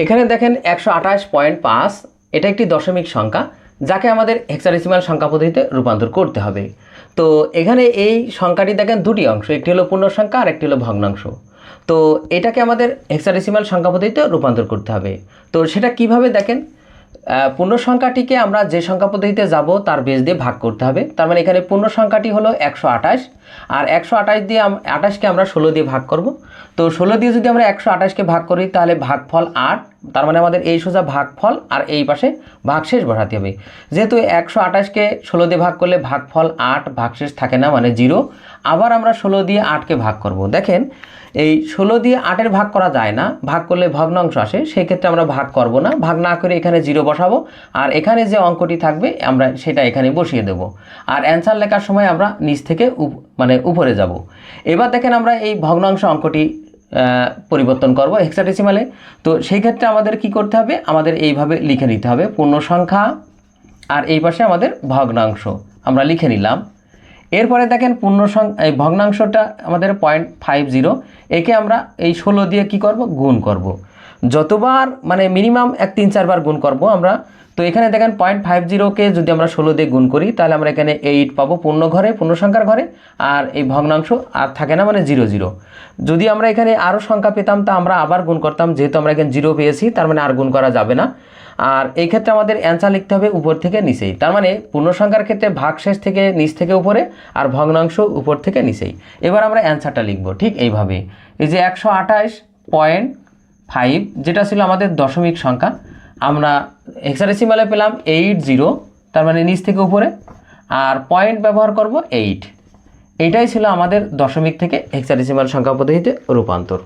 এখানে দেখেন 128.5 এটা একটি দশমিক সংখ্যা, যাকে আমাদের হেক্সাডেসিমাল সংখ্যা পদ্ধতিতে রূপান্তর করতে হবে। তো এখানে এই সংখ্যাটি দেখেন দুটি অংশ, একটি হলো পূর্ণ সংখ্যা আর একটি হলো ভগ্নাংশ। তো এটাকে আমাদের হেক্সাডেসিমাল সংখ্যা পদ্ধতিতে রূপান্তর করতে হবে। তো সেটা কিভাবে দেখেন, পূর্ণ সংখ্যাটিকে আমরা যে সংখ্যা পদ্ধতিতে যাব তার বেস দিয়ে ভাগ করতে হবে। তার মানে এখানে পূর্ণ সংখ্যাটি হলো 128, আর 128 দিয়ে 28কে আমরা 16 দিয়ে ভাগ করব। তো 16 দিয়ে যদি আমরা 128কে ভাগ করি তাহলে ভাগফল 8, তার মানে আমাদের এই সোজা ভাগফল আর এই পাশে ভাগশেষ বসাতে হবে। যেহেতু 128কে 16 দিয়ে ভাগ করলে ভাগফল 8, ভাগশেষ থাকে না মানে 0। আবার আমরা 16 দিয়ে 8কে ভাগ করব। দেখেন এই 16 দিয়ে 8-এর ভাগ করা যায় না, ভাগ করলে ভগ্নাংশ আসে, সেই ক্ষেত্রে আমরা ভাগ করব না, ভাগ না করে এখানে 0 বসাবো, আর এখানে যে অঙ্কটি থাকবে আমরা সেটা এখানে বসিয়ে দেব। আর অ্যান্সার লেখার সময় আমরা নিচ থেকে মানে উপরে যাব। এবার দেখেন আমরা এই ভগ্নাংশ অঙ্কটি পরিবর্তন করব হেক্সাডেসিমালে। তো সেই ক্ষেত্রে আমাদের কি করতে হবে, আমাদের এইভাবে লিখে নিতে হবে পূর্ণ সংখ্যা আর এই পাশে আমাদের ভগ্নাংশ আমরা লিখে নিলাম। এরপরে দেখেন পূর্ণ সংখ্যা এই ভগ্নাংশটা আমাদের 0.50, একে আমরা এই 16 দিয়ে কি করব, গুণ করব। যতবার মানে মিনিমাম 1-3-4 বার গুণ করব আমরা। তো এখানে দেখেন 0.50কে যদি আমরা 16 দিয়ে গুণ করি তাহলে আমরা এখানে 8 পাবো পূর্ণ ঘরে, পূর্ণ সংখ্যার ঘরে, আর এই ভগ্নাংশ আর থাকে না মানে 0 0। যদি আমরা এখানে আরও সংখ্যা পেতাম তা আমরা আবার গুণ করতাম, যেহেতু আমরা এখানে 0 পেয়েছি তার মানে আর গুণ করা যাবে না। আর এই ক্ষেত্রে আমাদের অ্যান্সার লিখতে হবে উপর থেকে নিচেই, তার মানে পূর্ণ সংখ্যার ক্ষেত্রে ভাগশেষ থেকে নিচ থেকে উপরে আর ভগ্নাংশ উপর থেকে নিচেই। এবার আমরা অ্যান্সারটা লিখব ঠিক এইভাবে। এই যে 128.5 যেটা ছিল আমাদের দশমিক সংখ্যা, আমরা হেক্সাডেসিমালে পেলাম 80, তার মানে নিচ থেকে উপরে, আর পয়েন্ট ব্যবহার করব 8। এইটাই ছিল আমাদের দশমিক থেকে হেক্সাডেসিমাল সংখ্যা পদ্ধতিতে রূপান্তর।